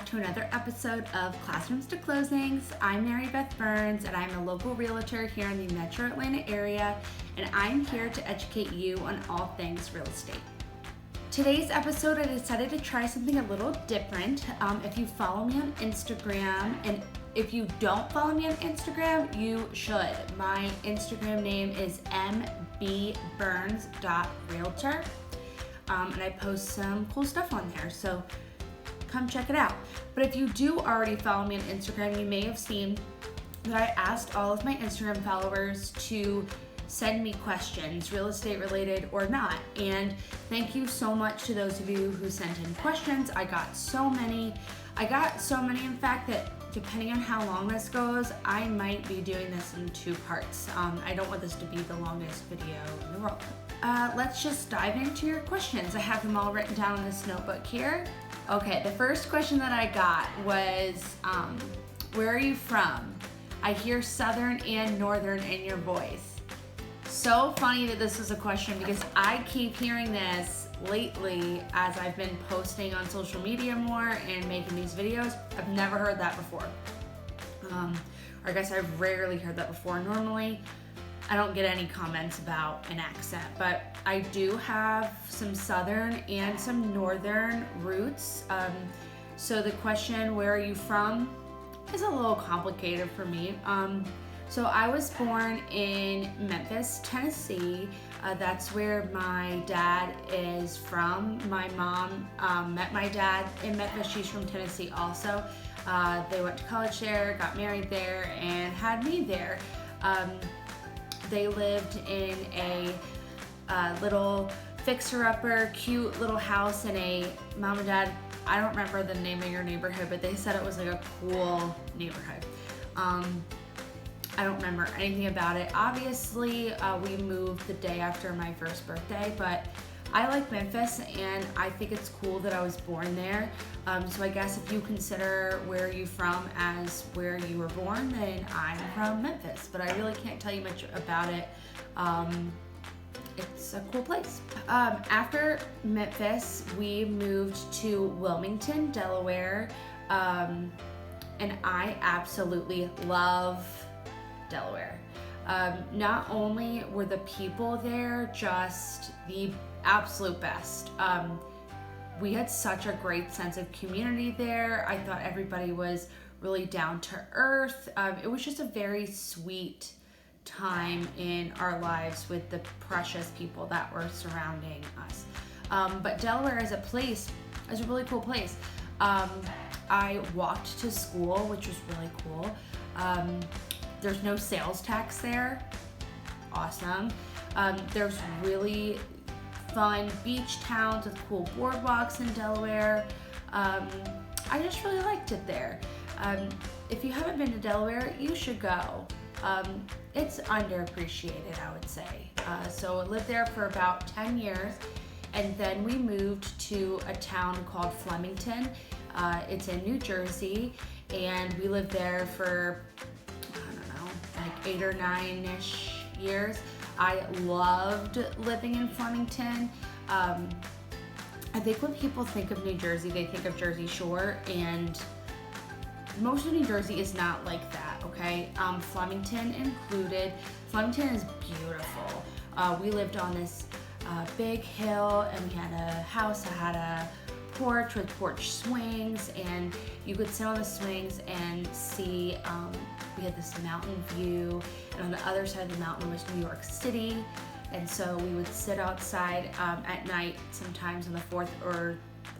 back to another episode of Classrooms to Closings. I'm Mary Beth Burns, and I'm a local realtor here in the Metro Atlanta area, and I'm here to educate you on all things real estate. Today's episode, I decided to try something a little different. If you follow me on Instagram, and if you don't follow me on Instagram, you should. My Instagram name is mbburns.realtor, and I post some cool stuff on there, so come check it out. But if you do already follow me on Instagram, you may have seen that I asked all of my Instagram followers to send me questions, real estate related or not. And thank you so much to those of you who sent in questions. I got so many, in fact, that depending on how long this goes, I might be doing this in 2 parts. I don't want this to be the longest video in the world. Let's just dive into your questions. I have them all written down in this notebook here. Okay, the first question that I got was, where are you from? I hear Southern and Northern in your voice. So funny that this is a question because I keep hearing this lately as I've been posting on social media more and making these videos. I've never heard that before. Or I guess I've rarely heard that before. Normally, I don't get any comments about an accent, but I do have some Southern and some Northern roots. So the question, where are you from, is a little complicated for me. So I was born in Memphis, Tennessee. That's where my dad is from. My mom met my dad in Memphis. She's from Tennessee also. They went to college there, got married there, and had me there. They lived in a little fixer-upper, cute little house in a, mom and dad, I don't remember the name of your neighborhood, but they said it was like a cool neighborhood. I don't remember anything about it. Obviously, we moved the day after my first birthday, but I like Memphis, and I think it's cool that I was born there. So I guess if you consider where you from as where you were born, then I'm from Memphis, but I really can't tell you much about it. It's a cool place. After Memphis, we moved to Wilmington, Delaware, and I absolutely love Delaware. Not only were the people there just the absolute best, we had such a great sense of community there. I thought everybody was really down to earth. It was just a very sweet time in our lives with the precious people that were surrounding us. But Delaware as a place is a really cool place. I walked to school, which was really cool. There's no sales tax there. Awesome. There's really fun beach towns with cool boardwalks in Delaware. I just really liked it there. If you haven't been to Delaware, you should go. It's underappreciated, I would say. So I lived there for about 10 years, and then we moved to a town called Flemington. It's in New Jersey, and we lived there for, I don't know, like 8 or 9-ish years. I loved living in Flemington. I think when people think of New Jersey, they think of Jersey Shore, and most of New Jersey is not like that, okay? Flemington included. Flemington is beautiful. We lived on this big hill, and we had a house that had a porch with porch swings, and you could sit on the swings and see, we had this mountain view, and on the other side of the mountain was New York City. And so we would sit outside at night, sometimes on the 4th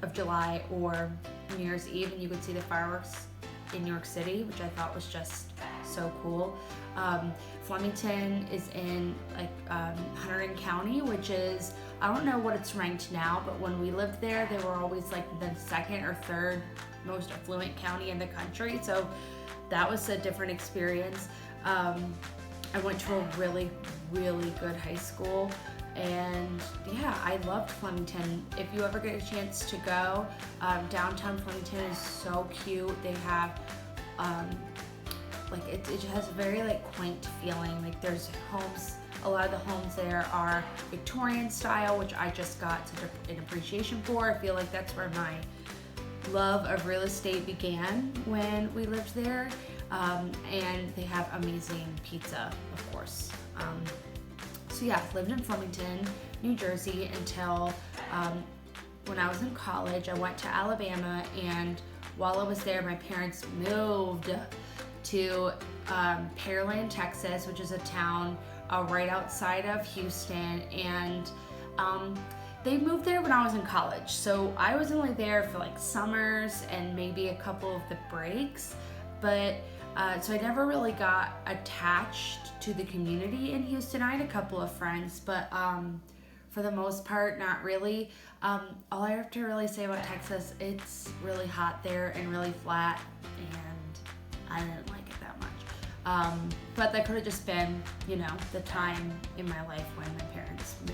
of July or New Year's Eve, and you could see the fireworks in New York City, which I thought was just so cool. Flemington is in Hunterdon County, which is, I don't know what it's ranked now, but when we lived there, they were always like the 2nd or 3rd most affluent county in the country. So that was a different experience. I went to a really, really good high school, and yeah, I loved Flemington. If you ever get a chance to go, downtown Flemington is so cute. They have it just has a very quaint feeling. Like there's homes, a lot of the homes there are Victorian style, which I just got such an appreciation for. I feel like that's where my love of real estate began when we lived there, and they have amazing pizza, of course. So yeah, lived in Flemington, New Jersey until when I was in college. I went to Alabama, and while I was there, my parents moved to Pearland, Texas, which is a town right outside of Houston, and they moved there when I was in college. So I was only there for like summers and maybe a couple of the breaks, but so I never really got attached to the community in Houston. I had a couple of friends, but for the most part, not really. All I have to really say about Texas, it's really hot there and really flat, and I didn't like it that much. But that could have just been, you know, the time in my life when my parents moved.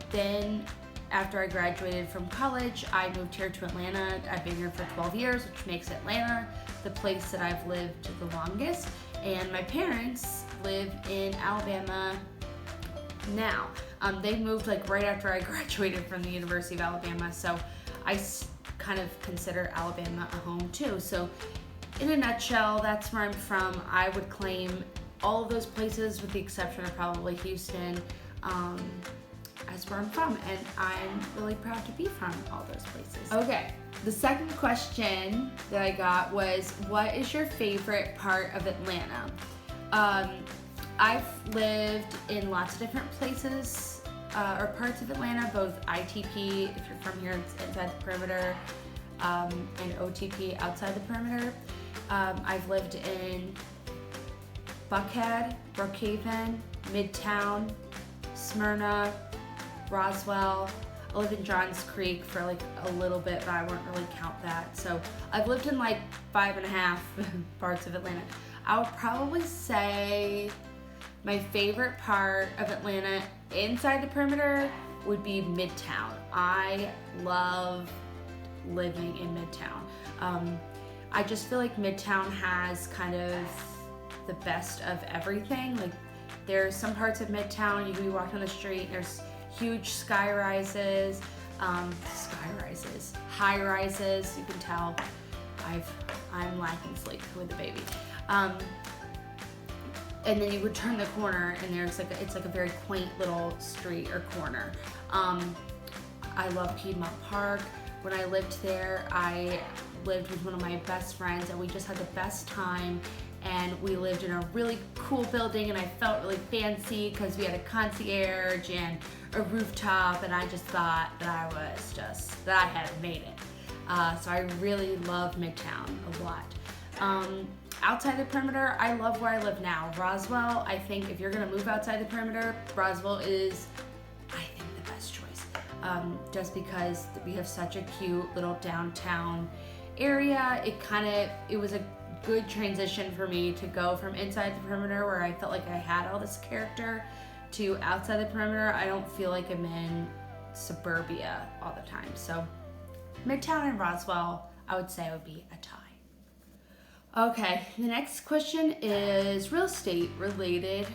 Then after I graduated from college, I moved here to Atlanta. I've been here for 12 years, which makes Atlanta the place that I've lived the longest. And my parents live in Alabama now. They moved like right after I graduated from the University of Alabama, so I kind of consider Alabama a home too. So in a nutshell, that's where I'm from. I would claim all of those places with the exception of probably Houston as where I'm from, and I'm really proud to be from all those places. Okay, the second question that I got was, what is your favorite part of Atlanta? I've lived in lots of different places or parts of Atlanta, both ITP, if you're from here, it's inside the perimeter, and OTP, outside the perimeter. I've lived in Buckhead, Brookhaven, Midtown, Smyrna, Roswell. I lived in Johns Creek for like a little bit, but I wouldn't really count that. So I've lived in like 5.5 parts of Atlanta. I would probably say my favorite part of Atlanta inside the perimeter would be Midtown. I love living in Midtown. I just feel like Midtown has kind of the best of everything. Like, there's some parts of Midtown, you can be walking on the street, there's huge high rises, you can tell I'm lacking sleep with the baby. And then you would turn the corner and there's like it's like a very quaint little street or corner. I love Piedmont Park. When I lived there, I lived with one of my best friends and we just had the best time. And we lived in a really cool building and I felt really fancy because we had a concierge and a rooftop, and I just thought that I had made it. So I really love Midtown a lot. Outside the perimeter, I love where I live now. Roswell, I think if you're gonna move outside the perimeter, Roswell is, I think, the best choice. Just because we have such a cute little downtown area. It was a good transition for me to go from inside the perimeter, where I felt like I had all this character, to outside the perimeter. I don't feel like I'm in suburbia all the time. So Midtown and Roswell, I would say, would be a tie. Okay, the next question is real estate related.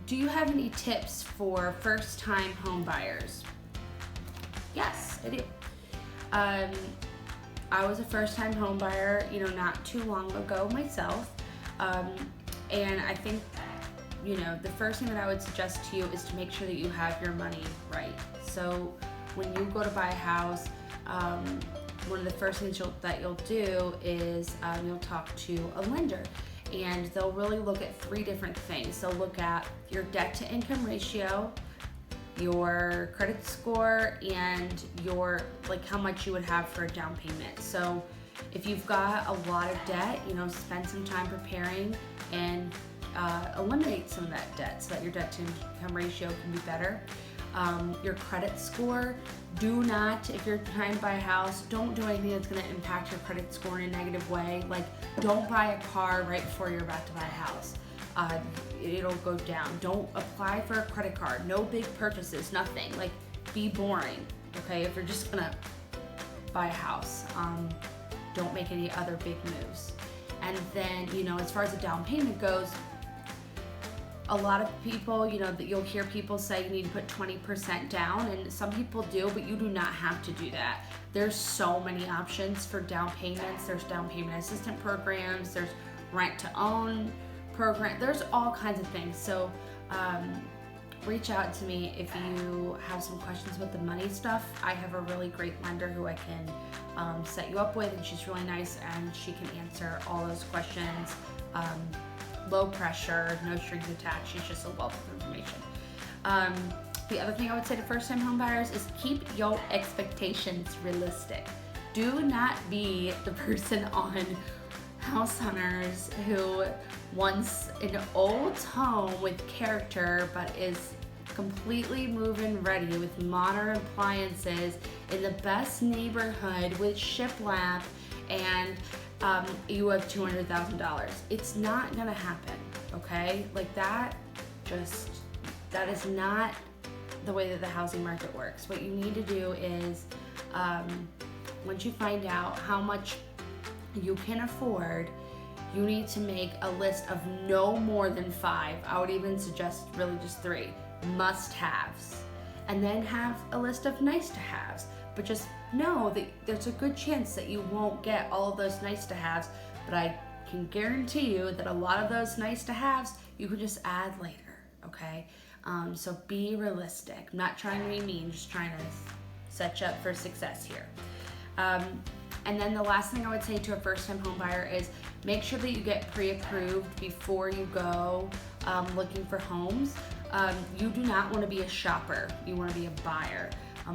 Do you have any tips for first-time home buyers? Yes, I do. I was a first-time home buyer, not too long ago myself. And I think, the first thing that I would suggest to you is to make sure that you have your money right. So when you go to buy a house, one of the first things that you'll do is you'll talk to a lender, and they'll really look at 3 different things. They'll look at your debt to income ratio, your credit score, and your how much you would have for a down payment. So if you've got a lot of debt, spend some time preparing and eliminate some of that debt so that your debt to income ratio can be better. Your credit score, if you're trying to buy a house, don't do anything that's going to impact your credit score in a negative way. Like, don't buy a car right before you're about to buy a house. It'll go down. Don't apply for a credit card. No big purchases, nothing. Like, be boring, okay? If you're just gonna buy a house, don't make any other big moves. And then, as far as the down payment goes, A lot of people, that you'll hear people say you need to put 20% down, and some people do, but you do not have to do that. There's so many options for down payments. There's down payment assistance programs, there's rent to own program, there's all kinds of things. So reach out to me if you have some questions with the money stuff. I have a really great lender who I can set you up with, and she's really nice, and she can answer all those questions. Low pressure, no strings attached. She's just a wealth of information. The other thing I would say to first-time home buyers is keep your expectations realistic. Do not be the person on House Hunters who wants an old home with character but is completely move-in ready with modern appliances in the best neighborhood with shiplap, and you have $200,000. It's not gonna happen, okay? Like that is not the way that the housing market works. What you need to do is, once you find out how much you can afford, you need to make a list of no more than 5. I would even suggest really just 3 must-haves, and then have a list of nice-to-haves. But just know that there's a good chance that you won't get all of those nice-to-haves, but I can guarantee you that a lot of those nice-to-haves you can just add later, okay? So be realistic. I'm not trying to be mean, just trying to set you up for success here. And then the last thing I would say to a first-time home buyer is make sure that you get pre-approved before you go looking for homes. You do not want to be a shopper, you want to be a buyer.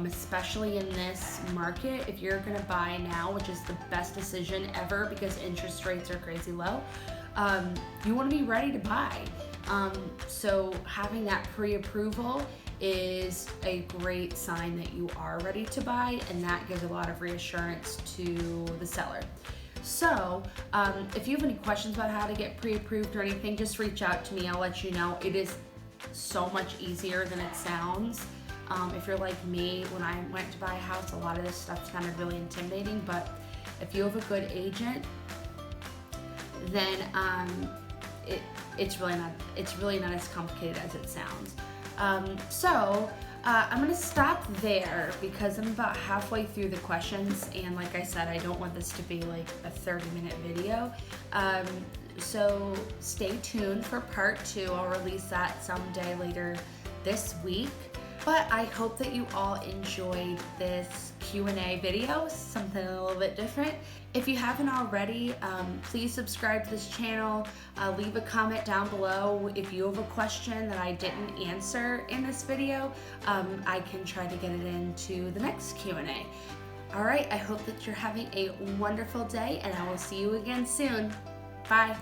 Especially in this market, if you're gonna buy now, which is the best decision ever because interest rates are crazy low, you wanna be ready to buy. So having that pre-approval is a great sign that you are ready to buy, and that gives a lot of reassurance to the seller. So if you have any questions about how to get pre-approved or anything, just reach out to me, I'll let you know. It is so much easier than it sounds. If you're like me, when I went to buy a house, a lot of this stuff sounded really intimidating, but if you have a good agent, then it's really not as complicated as it sounds. So I'm gonna stop there because I'm about halfway through the questions, and like I said, I don't want this to be like a 30-minute video. So stay tuned for part 2. I'll release that someday later this week. But I hope that you all enjoyed this Q&A video, something a little bit different. If you haven't already, please subscribe to this channel. Leave a comment down below. If you have a question that I didn't answer in this video, I can try to get it into the next Q&A. All right, I hope that you're having a wonderful day, and I will see you again soon. Bye.